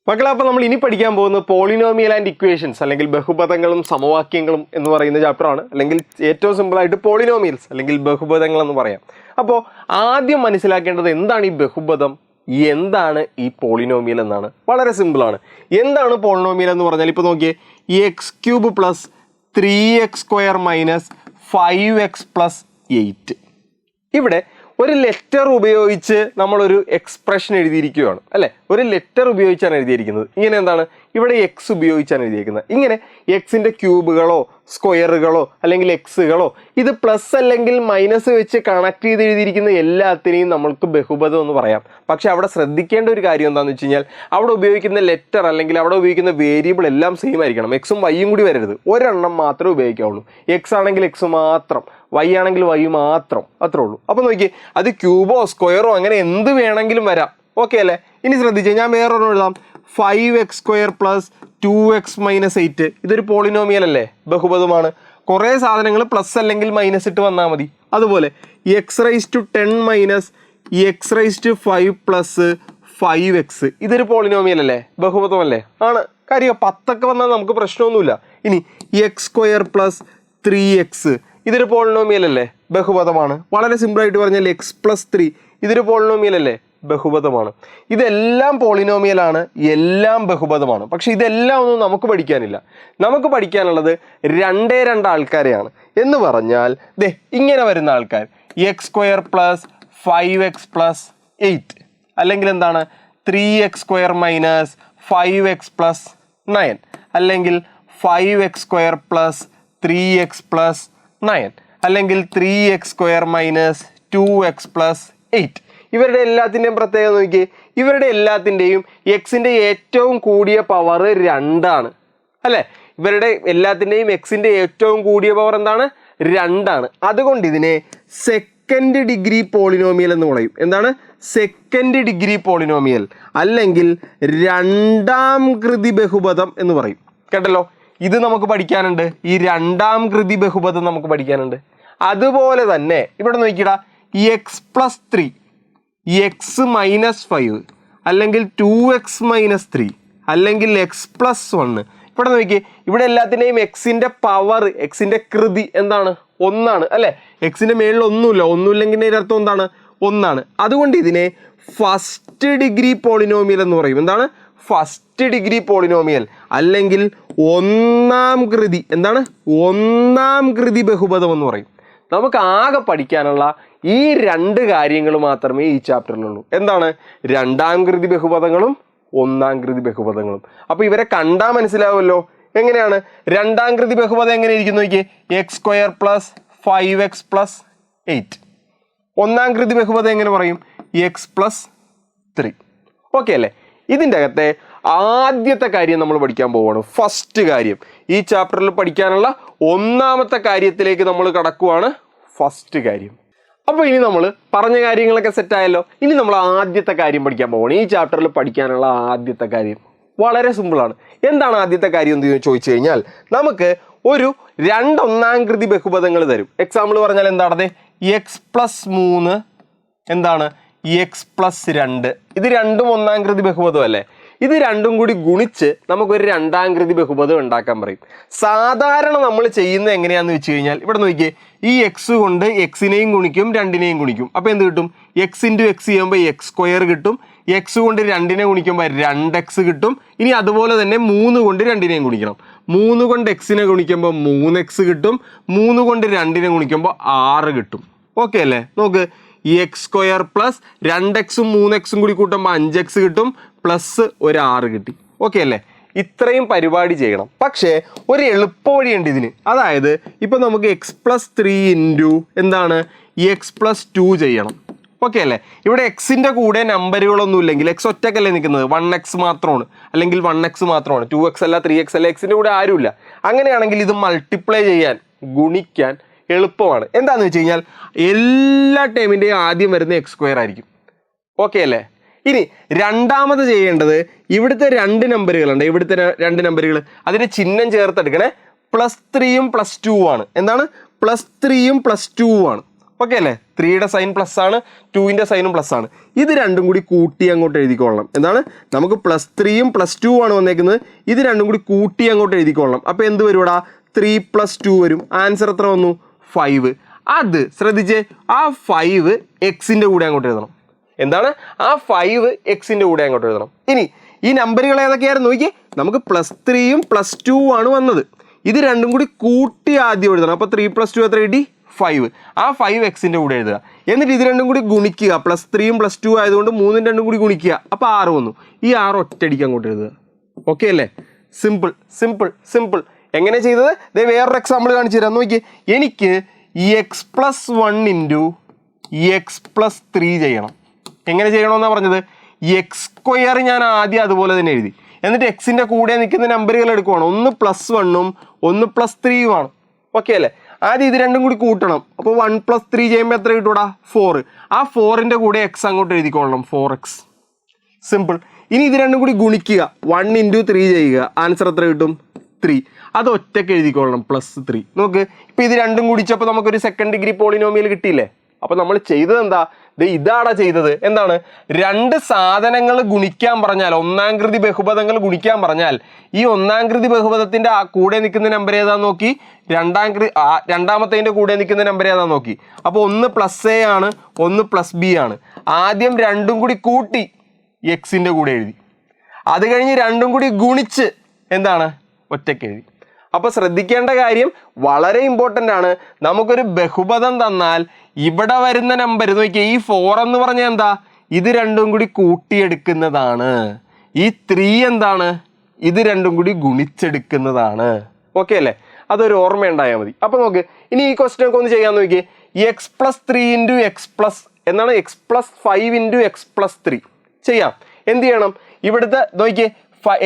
മക്കളെ, അപ്പോൾ നമ്മൾ ഇനി പഠിക്കാൻ പോകുന്നത് പോളിനോമിയൽ ആൻഡ് ഇക്വേഷൻസ് അല്ലെങ്കിൽ ബഹുപദങ്ങളും സമവാക്യങ്ങളും എന്ന് പറയുന്ന ചാപ്റ്ററാണ്. അല്ലെങ്കിൽ ഏറ്റവും സിമ്പിളായിട്ട് പോളിനോമിയൽസ് അല്ലെങ്കിൽ ബഹുപദങ്ങൾ എന്ന് പറയാം. അപ്പോൾ ആദ്യം മനസ്സിലാക്കേണ്ടത് എന്താണ് ഈ ബഹുപദം, എന്താണ് ഈ പോളിനോമിയൽ എന്നാണ്. വളരെ സിമ്പിളാണ്. എന്താണ് പോളിനോമിയൽ എന്ന് പറഞ്ഞാൽ ഇപ്പോൾ നോക്കിയേ, x³ plus 3x² minus 5x plus 8. ഇവിടെ ഒരു ലെറ്റർ ഉപയോഗിച്ച് നമ്മളൊരു എക്സ്പ്രഷൻ എഴുതിയിരിക്കുകയാണ് അല്ലേ. ഒരു ലെറ്റർ ഉപയോഗിച്ചാണ് എഴുതിയിരിക്കുന്നത്. ഇങ്ങനെ എന്താണ്, ഇവിടെ എക്സ് ഉപയോഗിച്ചാണ് എഴുതിയിരിക്കുന്നത്. ഇങ്ങനെ എക്സിൻ്റെ ക്യൂബുകളോ സ്ക്വയറുകളോ അല്ലെങ്കിൽ എക്സുകളോ ഇത് പ്ലസ് അല്ലെങ്കിൽ മൈനസ് വെച്ച് കണക്ട് ചെയ്ത് എഴുതിയിരിക്കുന്ന എല്ലാത്തിനെയും നമ്മൾക്ക് ബഹുപദം എന്ന് പറയാം. പക്ഷെ അവിടെ ശ്രദ്ധിക്കേണ്ട ഒരു കാര്യം എന്താണെന്ന് വെച്ച് കഴിഞ്ഞാൽ, അവിടെ ഉപയോഗിക്കുന്ന ലെറ്റർ അല്ലെങ്കിൽ അവിടെ ഉപയോഗിക്കുന്ന വേരിയബിൾ എല്ലാം സെയിം ആയിരിക്കണം. എക്സും വൈയും കൂടി വരരുത്, ഒരെണ്ണം മാത്രമേ ഉപയോഗിക്കാവുള്ളൂ. എക്സ് ആണെങ്കിൽ എക്സ് മാത്രം, വൈ ആണെങ്കിൽ വൈ മാത്രം, അത്രേ ഉള്ളൂ. അപ്പോൾ നോക്കിയേ, അത് ക്യൂബോ സ്ക്വയറോ അങ്ങനെ എന്ത് വേണമെങ്കിലും വരാം. ഓക്കെ അല്ലേ. ഇനി ശ്രദ്ധിച്ചേ, ഞാൻ വേറൊരെണ്ണം എഴുതാം. 5x² plus 2x minus 8. ഇതൊരു പോളിനോമിയൽ അല്ലേ, ബഹുപദമാണ്. കുറേ സാധനങ്ങൾ പ്ലസ് അല്ലെങ്കിൽ മൈനസ് ഇട്ട് വന്നാൽ മതി. അതുപോലെ x⁻10 minus x⁵5 plus 5x, ഇതൊരു പോളിനോമിയൽ അല്ലേ, ബഹുപദമല്ലേ, ആണ്. കാര്യം 10 വന്നാൽ നമുക്ക് പ്രശ്നമൊന്നുമില്ല. ഇനി x² പ്ലസ് 3x, ഇതൊരു പോളിനോമിയൽ അല്ലേ, ബഹുപദമാണ്. വളരെ സിമ്പിളായിട്ട് പറഞ്ഞാൽ x+3, ഇതൊരു പോളിനോമിയൽ അല്ലേ, ബഹുപദമാണ്. ഇതെല്ലാം പോളിനോമിയലാണ്, എല്ലാം ബഹുപദമാണ്. പക്ഷെ ഇതെല്ലാം ഒന്നും നമുക്ക് പഠിക്കാനില്ല. നമുക്ക് പഠിക്കാനുള്ളത് രണ്ടേ രണ്ട് ആൾക്കാരെയാണ്. എന്ന് പറഞ്ഞാൽ ദേ ഇങ്ങനെ വരുന്ന ആൾക്കാർ, x² പ്ലസ് 5x പ്ലസ് 8, അല്ലെങ്കിൽ എന്താണ് 3x² മൈനസ് 5x പ്ലസ് 9, അല്ലെങ്കിൽ 5x² പ്ലസ് 3x പ്ലസ് 9, അല്ലെങ്കിൽ 3x² മൈനസ് 2x പ്ലസ് 8. ഇവരുടെ എല്ലാത്തിൻ്റെയും പ്രത്യേകത നോക്കി, ഇവരുടെ എല്ലാത്തിൻ്റെയും എക്സിൻ്റെ ഏറ്റവും കൂടിയ പവർ 2 അല്ലേ. ഇവരുടെ എല്ലാത്തിൻ്റെയും എക്സിൻ്റെ ഏറ്റവും കൂടിയ പവർ എന്താണ്, 2. അതുകൊണ്ട് ഇതിനെ സെക്കൻഡ് ഡിഗ്രി പോളിനോമിയൽ എന്ന് പറയും. എന്താണ്, സെക്കൻഡ് ഡിഗ്രി പോളിനോമിയൽ അല്ലെങ്കിൽ രണ്ടാം കൃതി ബഹുപദം എന്ന് പറയും. കേട്ടല്ലോ, ഇത് നമുക്ക് പഠിക്കാനുണ്ട്. ഈ രണ്ടാം കൃതി ബഹുപദം നമുക്ക് പഠിക്കാനുണ്ട്. അതുപോലെ തന്നെ ഇവിടെ നോക്കിയിടാ, x+3, x-5, അല്ലെങ്കിൽ 2x - 3, അല്ലെങ്കിൽ x+1. ഇവിടെ നോക്കിയേ, ഇവിടെ എല്ലാത്തിൻ്റെയും എക്സിൻ്റെ പവർ, എക്സിൻ്റെ കൃതി എന്താണ്, 1 അല്ലേ. എക്സിൻ്റെ മേളിൽ ഒന്നുമില്ലെങ്കിൽ ഇതിൻ്റെ അർത്ഥം എന്താണ്, 1. അതുകൊണ്ട് ഇതിനെ ഫസ്റ്റ് ഡിഗ്രി പോളിനോമിയൽ എന്ന് പറയും. എന്താണ്, ഫസ്റ്റ് ഡിഗ്രി പോളിനോമിയൽ അല്ലെങ്കിൽ ഒന്നാം കൃതി, എന്താണ്, ഒന്നാം കൃതി ബഹുപദം എന്ന് പറയും. നമുക്ക് ആകെ പഠിക്കാനുള്ള ഈ രണ്ട് കാര്യങ്ങൾ മാത്രമേ ഈ ചാപ്റ്ററിലുള്ളൂ. എന്താണ്, രണ്ടാം കൃതി ബഹുപദങ്ങളും ഒന്നാം കൃതി ബഹുപദങ്ങളും. അപ്പോൾ ഇവരെ കണ്ടാൽ മനസ്സിലാവുമല്ലോ. എങ്ങനെയാണ് രണ്ടാം കൃതി ബഹുപദം എങ്ങനെ ഇരിക്കുന്നു നോക്കിയേ, x² പ്ലസ് 5x പ്ലസ് 8. ഒന്നാം കൃതി ബഹുപദം എങ്ങനെ പറയും, x+3. ഓക്കെ അല്ലേ. ഇതിൻ്റെ അകത്തെ ആദ്യത്തെ കാര്യം നമ്മൾ പഠിക്കാൻ പോവുകയാണ്. ഫസ്റ്റ് കാര്യം, ഈ ചാപ്റ്ററിൽ പഠിക്കാനുള്ള ഒന്നാമത്തെ കാര്യത്തിലേക്ക് നമ്മൾ കടക്കുവാണ്. ഫസ്റ്റ് കാര്യം. അപ്പോൾ ഇനി നമ്മൾ പറഞ്ഞ കാര്യങ്ങളൊക്കെ സെറ്റായല്ലോ. ഇനി നമ്മൾ ആദ്യത്തെ കാര്യം പഠിക്കാൻ പോവുകയാണ്. ഈ ചാപ്റ്ററിൽ പഠിക്കാനുള്ള ആദ്യത്തെ കാര്യം വളരെ സിമ്പിളാണ്. എന്താണ് ആദ്യത്തെ കാര്യം എന്ന് ചോദിച്ചു കഴിഞ്ഞാൽ, നമുക്ക് ഒരു 2 ഒന്നാം കൃതി ബഹുപദങ്ങൾ തരും. എക്സാമ്പിൾ പറഞ്ഞാൽ എന്താണ്, x+3 എന്താണ്, x+2. ഇത് രണ്ടും ഒന്നാം കൃതി ബഹുപദം അല്ലേ. ഇത് രണ്ടും കൂടി ഗുണിച്ച് നമുക്കൊരു രണ്ടാം കൃതി ബഹുപദം ഉണ്ടാക്കാൻ പറയും. സാധാരണ നമ്മൾ ചെയ്യുന്നത് എങ്ങനെയാണെന്ന് വെച്ച് കഴിഞ്ഞാൽ, ഇവിടെ നോക്കിയേ, ഈ എക്സ് കൊണ്ട് എക്സിനെയും ഗുണിക്കും 2നെയും ഗുണിക്കും. അപ്പോൾ എന്ത് കിട്ടും, x×x ചെയ്യുമ്പോൾ x² കിട്ടും. എക്സ് കൊണ്ട് 2നെ ഗുണിക്കുമ്പോൾ 2x കിട്ടും. ഇനി അതുപോലെ തന്നെ 3 കൊണ്ട് 2നെയും ഗുണിക്കണം. 3 കൊണ്ട് എക്സിനെ ഗുണിക്കുമ്പോൾ 3x കിട്ടും. 3 കൊണ്ട് 2നെ ഗുണിക്കുമ്പോൾ 6 കിട്ടും. ഓക്കെ അല്ലേ. നോക്ക്, x² പ്ലസ് 2x-ഉം 3x-ഉം കൂടി കൂട്ടുമ്പോൾ 5x കിട്ടും, പ്ലസ് ഒരു 6 കിട്ടി. ഓക്കെ അല്ലേ. ഇത്രയും പരിപാടി ചെയ്യണം. പക്ഷേ ഒരു എളുപ്പ വഴിയുണ്ട് ഇതിന്. അതായത് ഇപ്പം നമുക്ക് x+3 ഇൻറ്റു എന്താണ്, x+2 ചെയ്യണം. ഓക്കെ അല്ലേ. ഇവിടെ എക്സിൻ്റെ കൂടെ നമ്പറുകളൊന്നും ഇല്ലെങ്കിൽ, എക്സ് ഒറ്റക്കല്ലേ നിൽക്കുന്നത്, 1x മാത്രമാണ്, അല്ലെങ്കിൽ 1x മാത്രമാണ്, 2x അല്ല 3x അല്ല, എക്സിൻ്റെ കൂടെ ആരുമില്ല. അങ്ങനെയാണെങ്കിൽ ഇത് മൾട്ടിപ്ലൈ ചെയ്യാൻ, ഗുണിക്കാൻ എളുപ്പമാണ്. എന്താണെന്ന് വെച്ച് കഴിഞ്ഞാൽ എല്ലാ ടേമിൻ്റെയും ആദ്യം വരുന്ന x² ആയിരിക്കും. ഓക്കെ അല്ലേ. ഇനി രണ്ടാമത് ചെയ്യേണ്ടത്, ഇവിടുത്തെ 2 നമ്പറുകളുണ്ട്, ഇവിടുത്തെ 2 നമ്പറുകൾ, അതിന് ചിഹ്നം ചേർത്തെടുക്കണേ. +3-ഉം +2 ആണ്. എന്താണ്, +3-ഉം +2 ആണ്. ഓക്കെ അല്ലേ? 3യുടെ സൈൻ പ്ലസ് ആണ്, 2ന്റെ സൈനും പ്ലസ് ആണ്. ഇത് രണ്ടും കൂടി കൂട്ടി അങ്ങോട്ട് എഴുതിക്കൊള്ളണം. എന്താണ്? നമുക്ക് +3യും +2 ആണ് വന്നേക്കുന്നത്. ഇത് രണ്ടും കൂടി കൂട്ടി അങ്ങോട്ട് എഴുതിക്കൊള്ളണം. അപ്പോൾ എന്ത് വരും ഇവിടെ? 3 + 2 വരും. ആൻസർ എത്ര വന്നു? 5. അത് ശ്രദ്ധിച്ചേ, ആ 5 എക്സിൻ്റെ കൂടെ അങ്ങോട്ട് എഴുതണം. എന്താണ്? ആ 5 എക്സിൻ്റെ കൂടെ അങ്ങോട്ട് എഴുതണം. ഇനി ഈ നമ്പറുകൾ ഏതൊക്കെയായിരുന്നു നോക്കി. നമുക്ക് +3യും +2 ആണ് വന്നത്. ഇത് രണ്ടും കൂടി കൂട്ടി ആദ്യം എഴുതണം. അപ്പോൾ 3 + 2 എത്ര കിട്ടി? 5. ആ 5 എക്സിൻ്റെ കൂടെ എഴുതുക. എന്നിട്ട് ഇത് രണ്ടും കൂടി ഗുണിക്കുക. +3യും +2 ആയതുകൊണ്ട് 3ഉം 2ഉം കൂടി ഗുണിക്കുക. അപ്പോൾ 6 വന്നു. ഈ 6 ഒറ്റയടിക്ക് അങ്ങോട്ട് എഴുതുക. ഓക്കെ അല്ലേ? Simple simple simple. എങ്ങനെ ചെയ്തത്? ദേ വേറൊരു എക്സാമ്പിൾ കാണിച്ചു തരാം. നോക്കി, എനിക്ക് x+1 × x+3 ചെയ്യണം. എങ്ങനെ ചെയ്യണമെന്നാണ് പറഞ്ഞത്? x² ഞാൻ ആദ്യം അതുപോലെ തന്നെ എഴുതി. എന്നിട്ട് എക്സിൻ്റെ കൂടെ നിൽക്കുന്ന നമ്പറുകൾ എടുക്കുവാണ്. ഒന്ന് +1ഉം ഒന്ന് +3യും ആണ്. ഓക്കെ അല്ലേ? ആദ്യം ഇത് രണ്ടും കൂടി കൂട്ടണം. അപ്പോൾ 1 + 3 ചെയ്യുമ്പോൾ എത്ര കിട്ടൂടാ? 4. ആ 4ൻ്റെ കൂടെ എക്സ് അങ്ങോട്ട് എഴുതിക്കൊള്ളണം. 4x. സിമ്പിൾ. ഇനി ഇത് രണ്ടും കൂടി ഗുണിക്കുക. 1 × 3 ചെയ്യുക. ആൻസർ എത്ര കിട്ടും? 3. അത് ഒറ്റയ്ക്ക് എഴുതിക്കൊള്ളണം. +3. നോക്ക്, ഇപ്പം ഇത് രണ്ടും കൂടിച്ചപ്പോൾ നമുക്കൊരു സെക്കൻഡ് ഡിഗ്രി പോളിനോമിയൽ കിട്ടിയില്ലേ? അപ്പോൾ നമ്മൾ ചെയ്തത് എന്താ? ഇതാടാ ചെയ്തത്. എന്താണ്? രണ്ട് സാധനങ്ങൾ ഗുണിക്കാൻ പറഞ്ഞാൽ, ഒന്നാംകൃതി ബഹുപദങ്ങൾ ഗുണിക്കാൻ പറഞ്ഞാൽ, ഈ ഒന്നാംകൃതി ബഹുപദത്തിന്റെ കൂടെ നിൽക്കുന്ന നമ്പർ ഏതാന്ന് നോക്കി, രണ്ടാമത്തേതിന്റെ കൂടെ നിൽക്കുന്ന നമ്പർ ഏതാന്ന് നോക്കി. അപ്പോൾ ഒന്ന് +a ആണ്, ഒന്ന് +b ആണ്. ആദ്യം രണ്ടും കൂടി കൂട്ടി എക്സിന്റെ കൂടെ എഴുതി. അത് കഴിഞ്ഞ് രണ്ടും കൂടി ഗുണിച്ച് എന്താണ്? ഒറ്റയ്ക്ക് എഴുതി. അപ്പോൾ ശ്രദ്ധിക്കേണ്ട കാര്യം വളരെ ഇമ്പോർട്ടൻ്റ് ആണ്. നമുക്കൊരു ബഹുപദം തന്നാൽ ഇവിടെ വരുന്ന നമ്പർ നോക്കിയാൽ, ഈ 4 എന്ന് പറഞ്ഞാൽ എന്താ? ഇത് രണ്ടും കൂടി കൂട്ടിയെടുക്കുന്നതാണ്. ഈ 3 എന്താണ്? ഇത് രണ്ടും കൂടി ഗുണിച്ചെടുക്കുന്നതാണ്. ഓക്കെ അല്ലേ? അതൊരു ഓർമ്മ ഉണ്ടായാൽ മതി. അപ്പോൾ നോക്ക്, ഇനി ഈ ക്വസ്റ്റ്യൻ ഒക്കെ ഒന്ന് ചെയ്യാൻ നോക്കിയേ. x+3 × x+ എന്നാണ്, x+5 × x+3 ചെയ്യാം. എന്ത് ചെയ്യണം? ഇവിടുത്തെ നോക്കിയേ,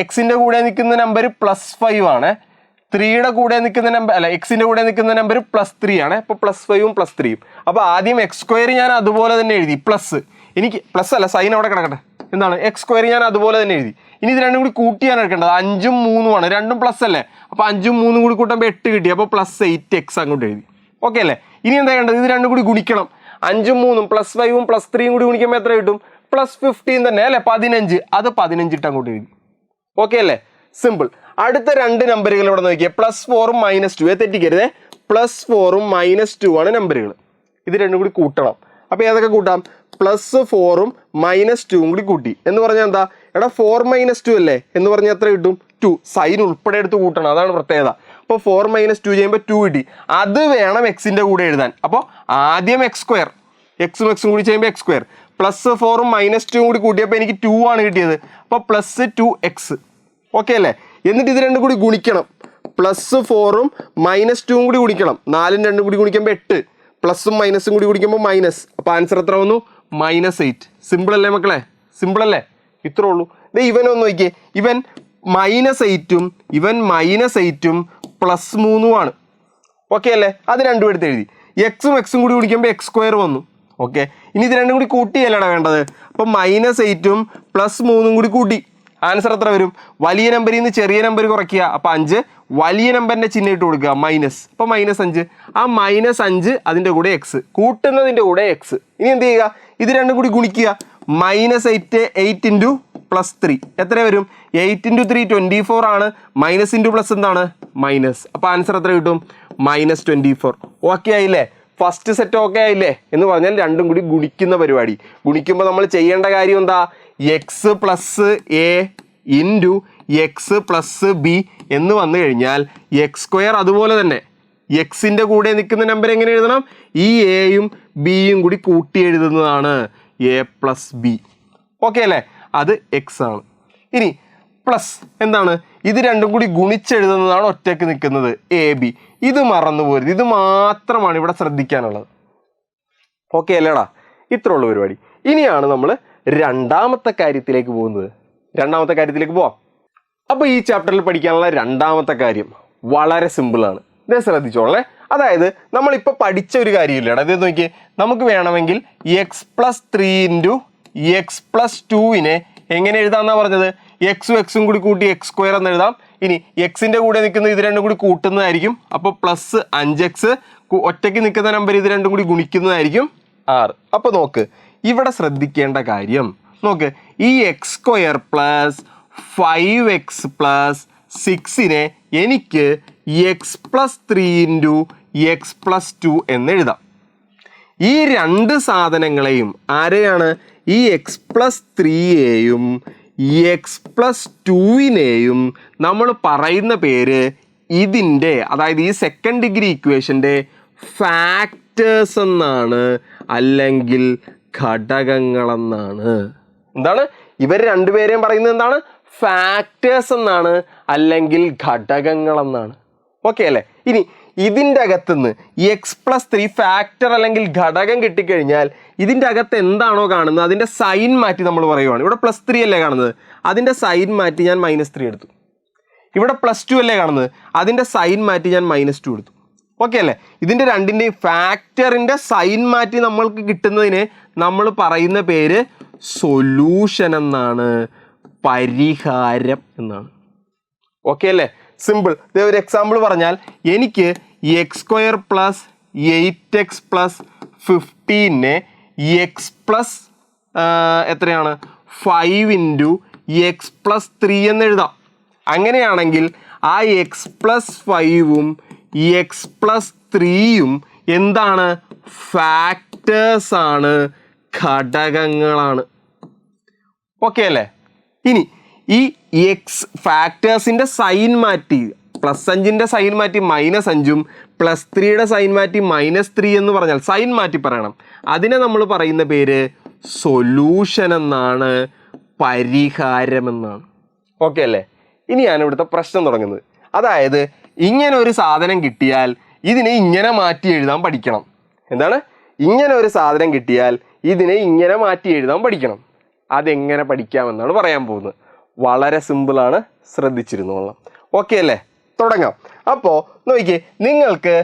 എക്സിൻ്റെ കൂടെ നിൽക്കുന്ന നമ്പർ +5 ആണ്. 3യുടെ കൂടെ നിൽക്കുന്ന നമ്പർ അല്ല, എക്സിൻ്റെ കൂടെ നിൽക്കുന്ന നമ്പർ +3 ആണ്. അപ്പോൾ +5ഉം +3യും. അപ്പോൾ ആദ്യം x² ഞാൻ അതുപോലെ തന്നെ എഴുതി. പ്ലസ്, എനിക്ക് പ്ലസ് അല്ല, സൈൻ അവിടെ കിടക്കട്ടെ. എന്താണ്? x² ഞാൻ അതുപോലെ തന്നെ എഴുതി. ഇനി ഇത് രണ്ടും കൂടി കൂട്ടിയാണ് എടുക്കേണ്ടത്. 5ഉം 3ഉം ആണ്. രണ്ടും പ്ലസ് അല്ലേ? അപ്പോൾ 5ഉം 3ഉം കൂടി കൂട്ടുമ്പോൾ 8 കിട്ടി. അപ്പോൾ +8x അങ്ങോട്ട് എഴുതി. ഓക്കെ അല്ലേ? ഇനി എന്താ ചെയ്യേണ്ടത്? ഇത് രണ്ടും കൂടി ഗുണിക്കണം. 5ഉം 3ഉം +5ഉം +3യും കൂടി ഗുണിക്കുമ്പോൾ എത്ര കിട്ടും? +15 തന്നെ അല്ലേ? 15. അത് 15 ഇട്ട് അങ്ങോട്ട് എഴുതി. ഓക്കെ അല്ലേ? സിമ്പിൾ. അടുത്ത രണ്ട് നമ്പറുകൾ ഇവിടെ നോക്കിയാൽ +4ഉം -2. തെറ്റിക്കരുതേ. +4ഉം -2 ആണ് നമ്പറുകൾ. ഇത് രണ്ടും കൂടി കൂട്ടണം. അപ്പോൾ ഏതൊക്കെ കൂട്ടാം? +4ഉം -2ഉം കൂടി കൂട്ടി എന്ന് പറഞ്ഞാൽ എന്താ? എടാ 4 - 2 അല്ലേ എന്ന് പറഞ്ഞാൽ എത്ര കിട്ടും? 2. സൈൻ ഉൾപ്പെടെ എടുത്ത് കൂട്ടണം. അതാണ് പ്രത്യേകത. അപ്പോൾ 4 - 2 ചെയ്യുമ്പോൾ 2 കിട്ടി. അത് വേണം എക്സിൻ്റെ കൂടെ എഴുതാൻ. അപ്പോൾ ആദ്യം x², എക്സും എക്സും കൂടി ചെയ്യുമ്പോൾ x², +4ഉം -2ഉം കൂടി കൂട്ടിയപ്പോൾ എനിക്ക് 2 ആണ് കിട്ടിയത്. അപ്പോൾ +2x. ഓക്കെ അല്ലേ? എന്നിട്ട് ഇത് രണ്ടും കൂടി ഗുണിക്കണം. +4ഉം -2ഉം കൂടി ഗുണിക്കണം. 4ഉം 2ഉം കൂടി ഗുണിക്കുമ്പോൾ 8. പ്ലസും മൈനസും കൂടി ഗുണിക്കുമ്പോൾ -. അപ്പോൾ ആൻസർ എത്ര വന്നു? -8. സിമ്പിൾ അല്ലേ മക്കളെ? സിമ്പിൾ അല്ലേ? ഇത്രേ ഉള്ളൂ. ഇവനൊന്ന് നോക്കിയേ. ഇവൻ -8ഉം ഇവൻ -8ഉം +3ഉം ആണ്. ഓക്കെ അല്ലേ? അത് രണ്ടും എടുത്ത് എഴുതി. എക്സും എക്സും കൂടി ഗുണിക്കുമ്പോൾ x² വന്നു. ഓക്കെ, ഇനി ഇത് രണ്ടും കൂടി കൂട്ടിയല്ലേടാ വേണ്ടത്. അപ്പോൾ -8ഉം +3ഉം കൂടി കൂട്ടി. ആൻസർ എത്ര വരും? വലിയ നമ്പറിൽ നിന്ന് ചെറിയ നമ്പർ കുറയ്ക്കുക. അപ്പോൾ 5. വലിയ നമ്പറിൻ്റെ ചിഹ്നം ഇട്ട് കൊടുക്കുക. മൈനസ്. അപ്പോൾ -5. ആ -5 അതിൻ്റെ കൂടെ എക്സ്, കൂട്ടുന്നതിൻ്റെ കൂടെ എക്സ്. ഇനി എന്ത് ചെയ്യുക? ഇത് രണ്ടും കൂടി ഗുണിക്കുക. -8 8 × +3 എത്ര വരും? 8 × 3 24 ആണ്. മൈനസ് ഇൻറ്റു പ്ലസ് എന്താണ്? മൈനസ്. അപ്പോൾ ആൻസർ എത്ര കിട്ടും? -24. ഓക്കെ ആയില്ലേ? ഫസ്റ്റ് സെറ്റ് ഓക്കെ ആയില്ലേ? എന്ന് പറഞ്ഞാൽ രണ്ടും കൂടി ഗുണിക്കുന്ന പരിപാടി. ഗുണിക്കുമ്പോൾ നമ്മൾ ചെയ്യേണ്ട കാര്യം എന്താ? x + a × x + b എന്ന് വന്നു കഴിഞ്ഞാൽ x² അതുപോലെ തന്നെ എക്സിൻ്റെ കൂടെ നിൽക്കുന്ന നമ്പർ എങ്ങനെ എഴുതണം? ഈ എയും ബിയും കൂടി കൂട്ടി എഴുതുന്നതാണ് a + b. ഓക്കെ അല്ലേ? അത് x ആണ്. ഇനി പ്ലസ് എന്താണ്? ഇത് രണ്ടും കൂടി ഗുണിച്ചെഴുതുന്നതാണ് ഒറ്റയ്ക്ക് നിൽക്കുന്നത് AB. ഇത് മറന്നു പോരുത്. ഇത് മാത്രമാണ് ഇവിടെ ശ്രദ്ധിക്കാനുള്ളത്. ഓക്കെ അല്ലേടാ? ഇത്ര ഉള്ള പരിപാടി. ഇനിയാണ് നമ്മൾ രണ്ടാമത്തെ കാര്യത്തിലേക്ക് പോകുന്നത്. രണ്ടാമത്തെ കാര്യത്തിലേക്ക് പോവാം. അപ്പോൾ ഈ ചാപ്റ്ററിൽ പഠിക്കാനുള്ള രണ്ടാമത്തെ കാര്യം വളരെ സിമ്പിളാണ്. ഇത് ശ്രദ്ധിച്ചോളേ. അതായത് നമ്മളിപ്പോൾ പഠിച്ച ഒരു കാര്യമില്ല. അത് നോക്കിയേ, നമുക്ക് വേണമെങ്കിൽ x+3 × x+2 എങ്ങനെ എഴുതാമെന്നാണ് പറഞ്ഞത്? എക്സും എക്സും കൂടി കൂട്ടി x² എന്ന് എഴുതാം. ഇനി എക്സിൻ്റെ കൂടെ നിൽക്കുന്ന ഇത് രണ്ടും കൂടി കൂട്ടുന്നതായിരിക്കും. അപ്പോൾ +5x ഒറ്റയ്ക്ക് നിൽക്കുന്ന നമ്പർ ഇത് രണ്ടും കൂടി ഗുണിക്കുന്നതായിരിക്കും 6. അപ്പോൾ നോക്ക്, ഇവിടെ ശ്രദ്ധിക്കേണ്ട കാര്യം നോക്ക്, ഈ x² പ്ലസ് 5x പ്ലസ് 6നെ എനിക്ക് x+3 ഇൻറ്റു x+2 എന്ന് എഴുതാം. ഈ രണ്ട് സാധനങ്ങളെയും ആരെയാണ്, ഈ x+3യെയും x+2നെയും നമ്മൾ പറയുന്ന പേര് ഇതിൻ്റെ, അതായത് ഈ സെക്കൻഡ് ഡിഗ്രി ഇക്വേഷൻ്റെ ഫാക്ടേഴ്സ് എന്നാണ്, അല്ലെങ്കിൽ ഘടകങ്ങളെന്നാണ്. എന്താണ് ഇവർ രണ്ടുപേരെയും പറയുന്നത്? എന്താണ്? ഫാക്ടേഴ്സ് എന്നാണ്, അല്ലെങ്കിൽ ഘടകങ്ങളെന്നാണ്. ഓക്കെ അല്ലേ? ഇനി ഇതിൻ്റെ അകത്തുനിന്ന് x+3 ഫാക്ടർ അല്ലെങ്കിൽ ഘടകം കിട്ടിക്കഴിഞ്ഞാൽ ഇതിൻ്റെ അകത്ത് എന്താണോ കാണുന്നത് അതിൻ്റെ സൈൻ മാറ്റി നമ്മൾ പറയുവാണ്. ഇവിടെ +3 അല്ലേ കാണുന്നത്, അതിൻ്റെ സൈൻ മാറ്റി ഞാൻ -3 എടുത്തു. ഇവിടെ +2 അല്ലേ കാണുന്നത്, അതിൻ്റെ സൈൻ മാറ്റി ഞാൻ -2 എടുത്തു. ഓക്കെ അല്ലേ? ഇതിൻ്റെ രണ്ടിൻ്റെയും ഫാക്ടറിൻ്റെ സൈൻ മാറ്റി നമ്മൾക്ക് കിട്ടുന്നതിന് നമ്മൾ പറയുന്ന പേര് സൊല്യൂഷൻ എന്നാണ്, പരിഹാരം എന്നാണ്. ഓക്കെ അല്ലേ? സിമ്പിൾ. ഇതേ ഒരു എക്സാമ്പിൾ പറഞ്ഞാൽ, എനിക്ക് x² പ്ലസ് 8x പ്ലസ് 15നെ എത്രയാണ് 5 ഇൻറ്റു x+3 എന്ന് എഴുതാം. അങ്ങനെയാണെങ്കിൽ ആ x+5ഉം x+3യും എന്താണ്? ഫാക്ടേഴ്സ് ആണ്, ഘടകങ്ങളാണ്. ഓക്കെ അല്ലേ? ഇനി ഈ ഫാക്ടേഴ്സിൻ്റെ സൈൻ മാറ്റി, +5ൻ്റെ സൈൻ മാറ്റി -5ഉം +3യുടെ സൈൻ മാറ്റി -3 എന്ന് പറഞ്ഞാൽ സൈൻ മാറ്റി പറയണം. അതിനെ നമ്മൾ പറയുന്ന പേര് സൊല്യൂഷൻ എന്നാണ്, പരിഹാരം എന്നാണ്. ഓക്കെ അല്ലേ? ഇനിയാണ് ഇവിടുത്തെ പ്രശ്നം തുടങ്ങുന്നത്. അതായത് ഇങ്ങനെ ഒരു സാധനം കിട്ടിയാൽ ഇതിനെ ഇങ്ങനെ മാറ്റി എഴുതാൻ പഠിക്കണം. എന്താണ്? ഇങ്ങനെ ഒരു സാധനം കിട്ടിയാൽ ഇതിനെ ഇങ്ങനെ മാറ്റി എഴുതാൻ പഠിക്കണം. അതെങ്ങനെ പഠിക്കാമെന്നാണ് പറയാൻ പോകുന്നത്. വളരെ സിമ്പിളാണ്, ശ്രദ്ധിച്ചിരുന്നോളാം. ഓക്കെ അല്ലേ? തുടങ്ങാം. അപ്പോൾ നോക്കിക്കേ, നിങ്ങൾക്ക്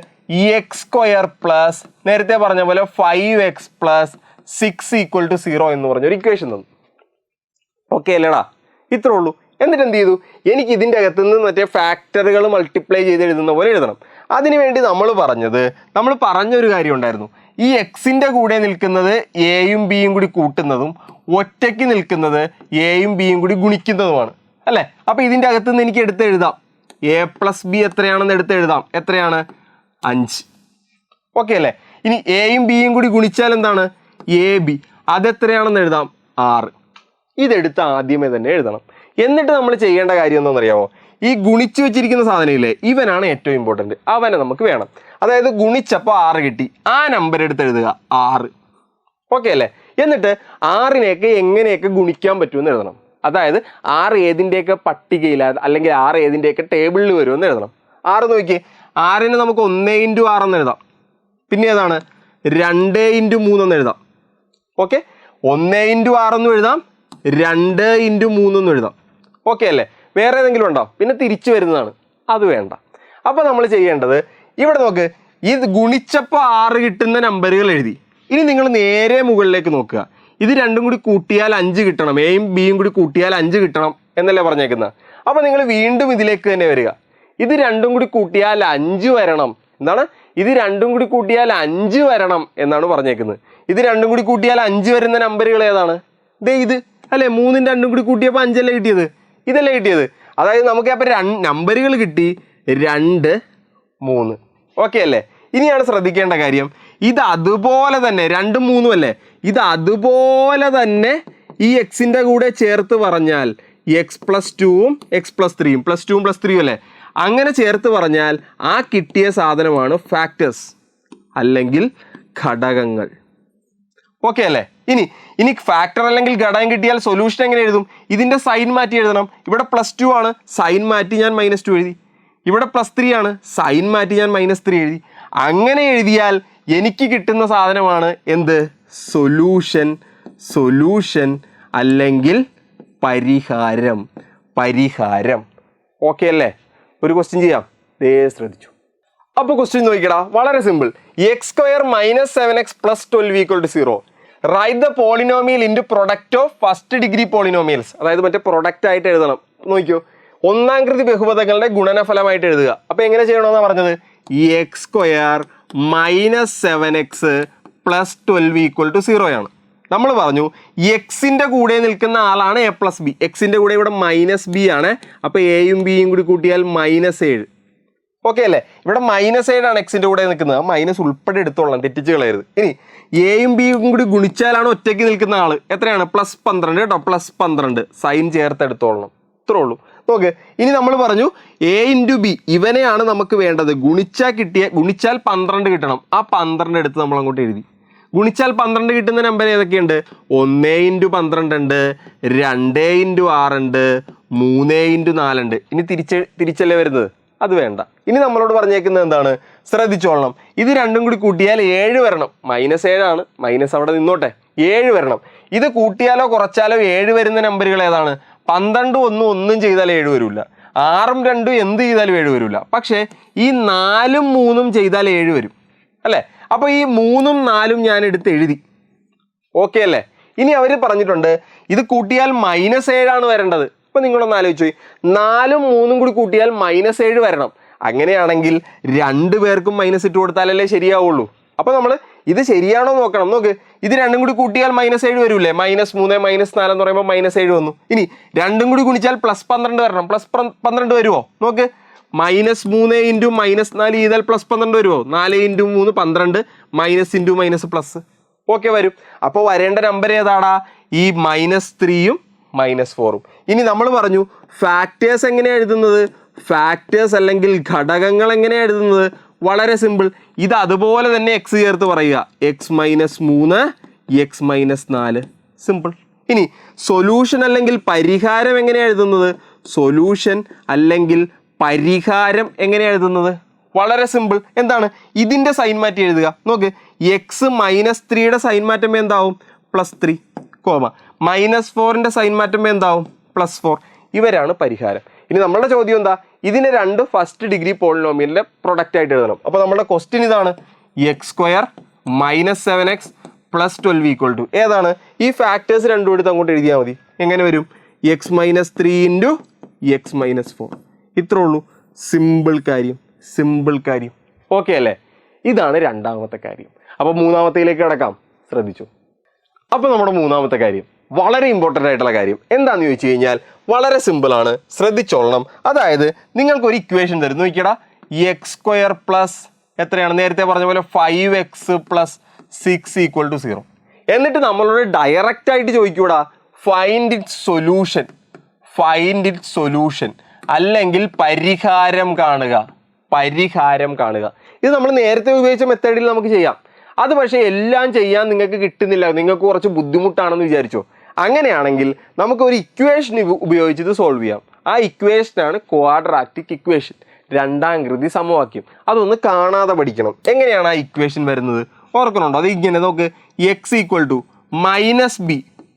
x² പ്ലസ് നേരത്തെ പറഞ്ഞ പോലെ 5x പ്ലസ് 6 = 0 എന്ന് പറഞ്ഞൊരു ഇക്വേഷൻ തന്നു. ഓക്കെ അല്ലേടാ? ഇത്രേ ഉള്ളൂ. എന്നിട്ട് എന്ത് ചെയ്തു? എനിക്ക് ഇതിൻ്റെ അകത്ത് നിന്ന് മറ്റേ ഫാക്ടറുകൾ മൾട്ടിപ്ലൈ ചെയ്ത് എഴുതുന്ന പോലെ എഴുതണം. അതിനുവേണ്ടി നമ്മൾ പറഞ്ഞൊരു കാര്യം ഉണ്ടായിരുന്നു. ഈ എക്സിൻ്റെ കൂടെ നിൽക്കുന്നത് എയും ബിയും കൂടി കൂട്ടുന്നതും ഒറ്റയ്ക്ക് നിൽക്കുന്നത് എയും ബിയും കൂടി ഗുണിക്കുന്നതുമാണ് അല്ലേ? അപ്പോൾ ഇതിൻ്റെ അകത്ത് നിന്ന് എനിക്ക് എടുത്ത് എഴുതാം, a+b എത്രയാണെന്ന് എടുത്ത് എഴുതാം. എത്രയാണ്? 5. ഓക്കെ അല്ലേ? ഇനി എയും ബിയും കൂടി ഗുണിച്ചാൽ എന്താണ്? ab. അതെത്രയാണെന്ന് എഴുതാം? 6. ഇതെടുത്ത് ആദ്യമേ തന്നെ എഴുതണം. എന്നിട്ട് നമ്മൾ ചെയ്യേണ്ട കാര്യം എന്താണെന്നറിയാമോ? ഈ ഗുണിച്ച് വെച്ചിരിക്കുന്ന സാധനമില്ലേ, ഇവനാണ് ഏറ്റവും ഇമ്പോർട്ടൻറ്റ്. അവനെ നമുക്ക് വേണം. അതായത് ഗുണിച്ചപ്പോൾ 6 കിട്ടി, ആ നമ്പർ എടുത്ത് എഴുതുക 6. ഓക്കെ അല്ലേ? എന്നിട്ട് 6നെയൊക്കെ എങ്ങനെയൊക്കെ ഗുണിക്കാൻ പറ്റുമെന്ന് എഴുതണം. അതായത് 6 ഏതിൻ്റെയൊക്കെ പട്ടികയിൽ അല്ലെങ്കിൽ 6 ഏതിൻ്റെയൊക്കെ ടേബിളിൽ വരുമെന്ന് എഴുതണം. 6 നോക്കിയേ, 6നെ നമുക്ക് 1 × 6 എന്ന് എഴുതാം. പിന്നെ ഏതാണ്? 2 × 3 എന്ന് എഴുതാം. ഓക്കെ, 1 × 6 എന്നും എഴുതാം, 2 × 3 എന്നും എഴുതാം. ഓക്കെ അല്ലേ? വേറെ ഏതെങ്കിലും ഉണ്ടോ? പിന്നെ തിരിച്ചു വരുന്നതാണ്, അത് വേണ്ട. അപ്പോൾ നമ്മൾ ചെയ്യേണ്ടത്, ഇവിടെ നോക്ക്, ഇത് ഗുണിച്ചപ്പോൾ 6 കിട്ടുന്ന നമ്പറുകൾ എഴുതി. ഇനി നിങ്ങൾ നേരെ മുകളിലേക്ക് നോക്കുക. ഇത് രണ്ടും കൂടി കൂട്ടിയാൽ 5 കിട്ടണം, എയും ബിയും കൂടി കൂട്ടിയാൽ 5 കിട്ടണം എന്നല്ലേ പറഞ്ഞേക്കുന്നത്. അപ്പോൾ നിങ്ങൾ വീണ്ടും ഇതിലേക്ക് തന്നെ വരിക. ഇത് രണ്ടും കൂടി കൂട്ടിയാൽ 5 വരണം. എന്താണ്? ഇത് രണ്ടും കൂടി കൂട്ടിയാൽ 5 വരണം എന്നാണ് പറഞ്ഞേക്കുന്നത്. ഇത് രണ്ടും കൂടി കൂട്ടിയാൽ 5 വരുന്ന നമ്പറുകൾ ഏതാണ്? ദേ ഇത് അല്ലേ? 3നും 2ഉം കൂടി കൂട്ടിയപ്പോൾ 5 അല്ലേ കിട്ടിയത്? ഇതല്ലേ കിട്ടിയത്? അതായത് നമുക്ക് അപ്പോൾ നമ്പറുകൾ കിട്ടി 2, 3. ഓക്കെ അല്ലേ? ഇനിയാണ് ശ്രദ്ധിക്കേണ്ട കാര്യം, ഇത് അതുപോലെ തന്നെ 2ഉം 3ഉം അല്ലേ, ഇത് അതുപോലെ തന്നെ ഈ എക്സിൻ്റെ കൂടെ ചേർത്ത് പറഞ്ഞാൽ x+2ഉം x+3ഉം +2ഉം +3ഉം അല്ലേ, അങ്ങനെ ചേർത്ത് പറഞ്ഞാൽ ആ കിട്ടിയ സാധനമാണ് ഫാക്ടേഴ്സ് അല്ലെങ്കിൽ ഘടകങ്ങൾ. ഓക്കെ അല്ലേ? ഇനി ഫാക്ടർ അല്ലെങ്കിൽ ഘടകം കിട്ടിയാൽ സൊല്യൂഷൻ എങ്ങനെ എഴുതും? ഇതിൻ്റെ സൈൻ മാറ്റി എഴുതണം. ഇവിടെ +2 ആണ്, സൈൻ മാറ്റി ഞാൻ -2 എഴുതി. ഇവിടെ +3 ആണ്, സൈൻ മാറ്റി ഞാൻ -3 എഴുതി. അങ്ങനെ എഴുതിയാൽ എനിക്ക് കിട്ടുന്ന സാധനമാണ് എന്ത്? സൊല്യൂഷൻ അല്ലെങ്കിൽ പരിഹാരം. ഓക്കെ അല്ലേ? ഒരു ക്വസ്റ്റ്യൻ ചെയ്യാം, ദേ ശ്രദ്ധിച്ചു. അപ്പോൾ ക്വസ്റ്റ്യൻ നോക്കിക്കടാ, വളരെ simple. x² - 7x + 12 = 0. Write the polynomial into product of first degree polynomials. അതായത് മറ്റേ പ്രൊഡക്റ്റ് ആയിട്ട് എഴുതണം. നോക്കിയോ, ഒന്നാം കൃതി ബഹുപദങ്ങളുടെ ഗുണനഫലമായിട്ട് എഴുതുക. അപ്പോൾ എങ്ങനെ ചെയ്യണമെന്നാണ് പറഞ്ഞത്? x² -7x + 12 = 0 ആണ്. നമ്മൾ പറഞ്ഞു എക്സിൻ്റെ കൂടെ നിൽക്കുന്ന ആളാണ് a + b. എക്സിൻ്റെ കൂടെ ഇവിടെ -b ആണ്. അപ്പോൾ എയും ബിയും കൂടി കൂട്ടിയാൽ -7. ഓക്കെ അല്ലേ? ഇവിടെ -7 ആണ് എക്സിൻ്റെ കൂടെ നിൽക്കുന്നത്. മൈനസ് ഉൾപ്പെടെ എടുത്തോളാം, തെറ്റിച്ച് കളയരുത്. ഇനി എയും ബിയും കൂടി ഗുണിച്ചാലാണ് ഒറ്റയ്ക്ക് നിൽക്കുന്ന ആൾ. എത്രയാണ്? +12 കേട്ടോ, +12. സൈൻ ചേർത്തെടുത്തോളണം. ഇത്രേ ഉള്ളൂ. നോക്ക്, ഇനി നമ്മൾ പറഞ്ഞു a × b ഇവനെയാണ് നമുക്ക് വേണ്ടത്. ഗുണിച്ചാൽ 12 കിട്ടണം. ആ 12 എടുത്ത് നമ്മൾ അങ്ങോട്ട് എഴുതി. ഗുണിച്ചാൽ 12 കിട്ടുന്ന നമ്പർ ഏതൊക്കെയുണ്ട്? 1 × 12 ഉണ്ട്, 2 × 6 ഉണ്ട്, 3 × 4 ഉണ്ട്. ഇനി തിരിച്ചല്ലേ വരുന്നത്? അത് വേണ്ട. ഇനി നമ്മളോട് പറഞ്ഞേക്കുന്നത് എന്താണ്? ശ്രദ്ധിച്ചോളണം. ഇത് രണ്ടും കൂടി കൂട്ടിയാൽ 7 വരണം. -7 ആണ്, മൈനസ് അവിടെ നിന്നോട്ടെ. 7 വരണം. ഇത് കൂട്ടിയാലോ കുറച്ചാലോ 7 വരുന്ന നമ്പറുകൾ ഏതാണ്? 12 ഒന്നും ചെയ്താൽ 7 വരില്ല. 6ഉം 2ഉം എന്ത് ചെയ്താലും 7 വരില്ല. പക്ഷേ ഈ 4ഉം 3ഉം ചെയ്താൽ 7 വരും അല്ലേ? അപ്പോൾ ഈ 3ഉം 4ഉം ഞാൻ എടുത്ത് എഴുതി. ഓക്കെ അല്ലേ? ഇനി അവർ പറഞ്ഞിട്ടുണ്ട് ഇത് കൂട്ടിയാൽ -7 ആണ് വരേണ്ടത്. അപ്പോൾ നിങ്ങളൊന്ന് ആലോചിച്ചു, 4ഉം 3ഉം കൂടി കൂട്ടിയാൽ -7 വരണം. അങ്ങനെയാണെങ്കിൽ 2 പേർക്കും മൈനസ് ഇട്ട് കൊടുത്താലല്ലേ ശരിയാവുള്ളൂ. അപ്പോൾ നമ്മൾ ഇത് ശരിയാണോ നോക്കണം. നോക്ക്, ഇത് രണ്ടും കൂടി കൂട്ടിയാൽ -7 വരൂലേ? -3 -4 എന്ന് പറയുമ്പോൾ -7 വന്നു. ഇനി രണ്ടും കൂടി ഗുണിച്ചാൽ +12 വരണം. +12 വരുമോ? നോക്ക്, -3 × -4 ചെയ്താൽ +12 വരുമോ? 4 × 3 12, -× -+. ഓക്കെ, വരും. അപ്പോൾ വരേണ്ട നമ്പർ ഏതാടാ? ഈ -3ഉം -4ഉം. ഇനി നമ്മൾ പറഞ്ഞു ഫാക്ടേഴ്സ് എങ്ങനെയാണ് എഴുതുന്നത്? ഫാക്ടേഴ്സ് അല്ലെങ്കിൽ ഘടകങ്ങൾ എങ്ങനെയാണ് എഴുതുന്നത്? വളരെ സിമ്പിൾ. ഇത് അതുപോലെ തന്നെ x ചേർത്ത് പറയുക. x - 3 x - 4. സിമ്പിൾ. ഇനി സൊല്യൂഷൻ അല്ലെങ്കിൽ പരിഹാരം എങ്ങനെയാണ് എഴുതുന്നത്? സൊല്യൂഷൻ അല്ലെങ്കിൽ പരിഹാരം എങ്ങനെയാണ് എഴുതുന്നത്? വളരെ സിമ്പിൾ. എന്താണ്? ഇതിൻ്റെ സൈൻ മാറ്റി എഴുതുക. നോക്ക്, x - 3യുടെ സൈൻ മാറ്റുമ്പോൾ എന്താവും? +3, -4ൻ്റെ സൈൻ മാറ്റുമ്പോൾ എന്താവും? +4. ഇവരാണ് പരിഹാരം. ഇനി നമ്മളുടെ ചോദ്യം എന്താ? ഇതിനെ 2 ഫസ്റ്റ് ഡിഗ്രി പോളിനോമിയലിൻ്റെ പ്രൊഡക്റ്റ് ആയിട്ട് എഴുതണം. അപ്പോൾ നമ്മുടെ ക്വസ്റ്റ്യൻ ഇതാണ്, x² - 7x + 12 ഏതാണ്? ഈ ഫാക്ടേഴ്സ് രണ്ടും എടുത്ത് അങ്ങോട്ട് എഴുതിയാൽ മതി. എങ്ങനെ വരും? x - 3 × x - 4. ഇത്രേ ഉള്ളൂ. സിമ്പിൾ കാര്യം. ഓക്കെ അല്ലേ? ഇതാണ് രണ്ടാമത്തെ കാര്യം. അപ്പോൾ മൂന്നാമത്തേലേക്ക് കിടക്കാം. ശ്രദ്ധിച്ചു. അപ്പോൾ നമ്മുടെ മൂന്നാമത്തെ കാര്യം വളരെ ഇമ്പോർട്ടൻ്റ് ആയിട്ടുള്ള കാര്യം എന്താണെന്ന് ചോദിച്ചു കഴിഞ്ഞാൽ വളരെ സിമ്പിളാണ്. ശ്രദ്ധിച്ചോളണം. അതായത് നിങ്ങൾക്കൊരു ഇക്വേഷൻ തരും. നോക്കിയടാ, x² പ്ലസ് എത്രയാണ്? നേരത്തെ പറഞ്ഞ പോലെ 5x + 6 = 0. എന്നിട്ട് നമ്മളോട് ഡയറക്റ്റ് ആയിട്ട് ചോദിക്കൂടാ, ഫൈൻഡ് ഇറ്റ് സൊല്യൂഷൻ അല്ലെങ്കിൽ പരിഹാരം കാണുക. ഇത് നമ്മൾ നേരത്തെ ഉപയോഗിച്ച മെത്തേഡിൽ നമുക്ക് ചെയ്യാം. അത് പക്ഷേ എല്ലാം ചെയ്യാൻ നിങ്ങൾക്ക് കിട്ടുന്നില്ല, നിങ്ങൾക്ക് കുറച്ച് ബുദ്ധിമുട്ടാണെന്ന് വിചാരിച്ചോ. അങ്ങനെയാണെങ്കിൽ നമുക്ക് ഒരു ഇക്വേഷൻ ഉപയോഗിച്ച് ഇത് സോൾവ് ചെയ്യാം. ആ ഇക്വേഷനാണ് ക്വാഡ്രാറ്റിക് ഇക്വേഷൻ, രണ്ടാംകൃതി സമവാക്യം. അതൊന്ന് കാണാതെ പഠിക്കണം. എങ്ങനെയാണ് ആ ഇക്വേഷൻ വരുന്നത് ഓർക്കണുണ്ടോ? അത് ഇങ്ങനെ നോക്ക്, x = -b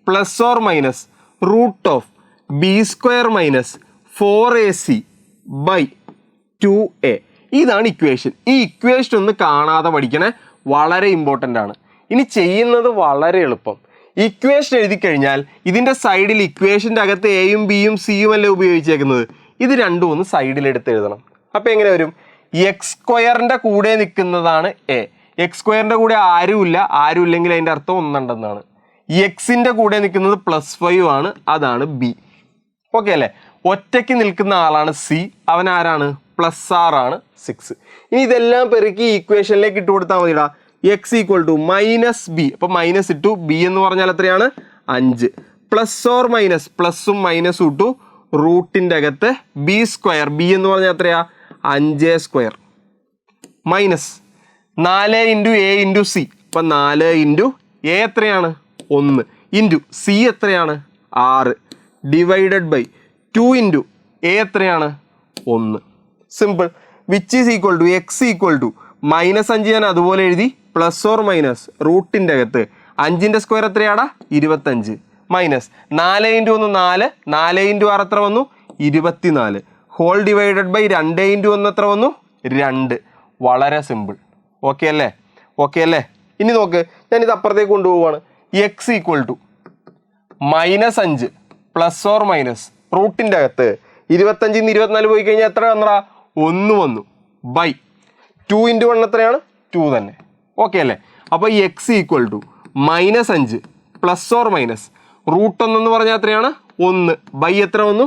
± √b² - 4ac/2a. ഇതാണ് ഇക്വേഷൻ. ഈ ഇക്വേഷൻ ഒന്ന് കാണാതെ പഠിക്കണേ, വളരെ ഇമ്പോർട്ടൻ്റ് ആണ്. ഇനി ചെയ്യുന്നത് വളരെ എളുപ്പം. ഇക്വേഷൻ എഴുതി കഴിഞ്ഞാൽ ഇതിൻ്റെ സൈഡിൽ ഇക്വേഷൻ്റെ അകത്ത് എയും ബിയും സിയും അല്ലേ ഉപയോഗിച്ചേക്കുന്നത്. ഇത് രണ്ടും ഒന്ന് സൈഡിലെടുത്ത് എഴുതണം. അപ്പോൾ എങ്ങനെ വരും? x² കൂടെ നിൽക്കുന്നതാണ് എ. x² കൂടെ ആരും ഇല്ലെങ്കിൽ അതിൻ്റെ അർത്ഥം ഒന്നുണ്ടെന്നാണ്. എക്സിൻ്റെ കൂടെ നിൽക്കുന്നത് +5 ആണ്, അതാണ് ബി. ഓക്കെ അല്ലേ? ഒറ്റയ്ക്ക് നിൽക്കുന്ന ആളാണ് സി. അവൻ ആരാണ്? +6 ആണ്, 6. ഇനി ഇതെല്ലാം പെറുക്കി ഇക്വേഷനിലേക്ക് ഇട്ട് കൊടുത്താൽ മതിടാ. x = -b. അപ്പോൾ മൈനസ് ഇട്ടു. ബി എന്ന് പറഞ്ഞാൽ എത്രയാണ്? 5. ± പ്ലസും മൈനസും ഇട്ടു. റൂട്ടിൻ്റെ അകത്ത് b². ബി എന്ന് പറഞ്ഞാൽ എത്രയാ? 5² മൈനസ് 4 × a × c. അപ്പം 4 × a എത്രയാണ്? 1 ഇൻറ്റു c എത്രയാണ്? 6 ഡിവൈഡഡ് ബൈ 2 × a എത്രയാണ്? 1. Simple. Which is equal to x = -5 ഞാൻ അതുപോലെ എഴുതി, ± റൂട്ടിൻ്റെ അകത്ത് 5ൻ്റെ സ്ക്വയർ എത്രയാടാ? 25 മൈനസ് 4 × 1 4, 4 × 6 എത്ര വന്നു? 24 ഹോൾ ഡിവൈഡഡ് ബൈ 2 × 1 എത്ര വന്നു? 2. വളരെ സിമ്പിൾ. ഓക്കെ അല്ലേ? ഇനി നോക്ക്, ഞാനിത് അപ്പുറത്തേക്ക് കൊണ്ടുപോവാണ്. x = -5 ± റൂട്ടിൻ്റെ അകത്ത് 25 ന്ന് 24 പോയി കഴിഞ്ഞാൽ എത്ര വന്നടാ? 1 വന്നു ബൈ 2 × 1 എത്രയാണ്? 2 തന്നെ. ഓക്കെ അല്ലേ? അപ്പോൾ ഈ x equal to -5 plus or minus √1 എന്ന് പറഞ്ഞാൽ എത്രയാണ്? 1 ബൈ എത്ര വന്നു?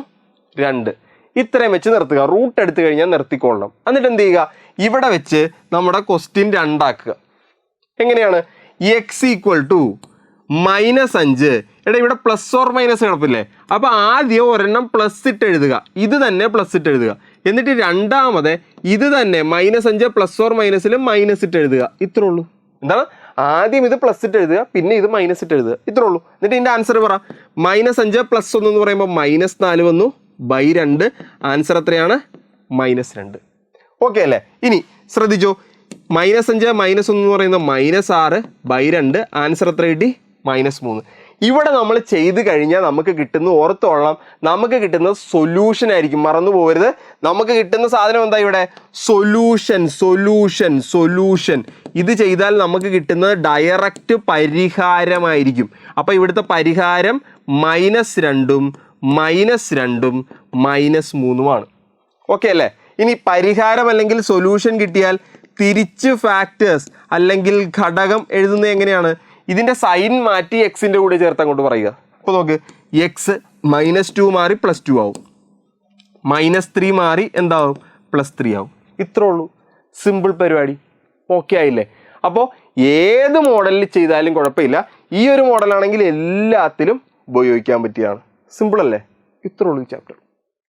2. ഇത്രയും വെച്ച് നിർത്തുക. റൂട്ട് എടുത്തു കഴിഞ്ഞാൽ നിർത്തിക്കൊള്ളണം. എന്നിട്ട് എന്ത് ചെയ്യുക? ഇവിടെ വെച്ച് നമ്മുടെ ക്വസ്റ്റ്യൻ 2 ആക്കുക. എങ്ങനെയാണ്? X equal to -5. എടാ ഇവിടെ പ്ലസ് ഓർ മൈനസ് കിടപ്പില്ലേ? അപ്പോൾ ആദ്യം ഒരെണ്ണം പ്ലസ് ഇട്ട് എഴുതുക, ഇത് തന്നെ പ്ലസ് ഇട്ട് എഴുതുക. എന്നിട്ട് രണ്ടാമത് ഇത് തന്നെ -5 പ്ലസ് ഓർ മൈനസിൽ മൈനസ് ഇട്ട് എഴുതുക. ഇത്രേ ഉള്ളൂ. എന്താണ്? ആദ്യം ഇത് പ്ലസ് ഇട്ട് എഴുതുക, പിന്നെ ഇത് മൈനസ് ഇട്ട് എഴുതുക. ഇത്രേ ഉള്ളൂ. എന്നിട്ട് ഇതിൻ്റെ ആൻസർ പറ. -5 പ്ലസ് 1 എന്ന് പറയുമ്പോൾ -4 വന്നു ബൈ 2. ആൻസർ എത്രയാണ്? -2. ഓക്കെ അല്ലേ? ഇനി ശ്രദ്ധിച്ചോ, -5 -1 എന്ന് പറയുന്നത് -6 ബൈ 2. ആൻസർ എത്ര കിട്ടി? -3. ഇവിടെ നമ്മൾ ചെയ്ത് കഴിഞ്ഞാൽ നമുക്ക് കിട്ടുന്ന, ഓർത്തോളാം, നമുക്ക് കിട്ടുന്ന സൊല്യൂഷൻ ആയിരിക്കും. മറന്നു പോകരുത്. നമുക്ക് കിട്ടുന്ന സാധനം എന്താ? ഇവിടെ സൊല്യൂഷൻ സൊല്യൂഷൻ സൊല്യൂഷൻ. ഇത് ചെയ്താൽ നമുക്ക് കിട്ടുന്നത് ഡയറക്റ്റ് പരിഹാരമായിരിക്കും. അപ്പോൾ ഇവിടുത്തെ പരിഹാരം -2 -2 -3 ഓക്കെ അല്ലേ? ഇനി പരിഹാരം അല്ലെങ്കിൽ സൊല്യൂഷൻ കിട്ടിയാൽ തിരിച്ച് ഫാക്ടേഴ്സ് അല്ലെങ്കിൽ ഘടകം എഴുതുന്നത് എങ്ങനെയാണ്? ഇതിൻ്റെ സൈൻ മാറ്റി എക്സിൻ്റെ കൂടെ ചേർത്ത് അങ്ങോട്ട് പറയുക. അപ്പോൾ നോക്ക്, എക്സ് -2 മാറി +2 ആവും, -3 മാറി എന്താവും? +3 ആവും. ഇത്രേ ഉള്ളൂ. സിമ്പിൾ പരിപാടി. ഓക്കെ ആയില്ലേ? അപ്പോൾ ഏത് മോഡലിൽ ചെയ്താലും കുഴപ്പമില്ല. ഈ ഒരു മോഡലാണെങ്കിൽ എല്ലാത്തിലും ഉപയോഗിക്കാൻ പറ്റിയതാണ്. സിമ്പിൾ അല്ലേ? ഇത്രേ ഉള്ളൂ ഈ ചാപ്റ്റർ.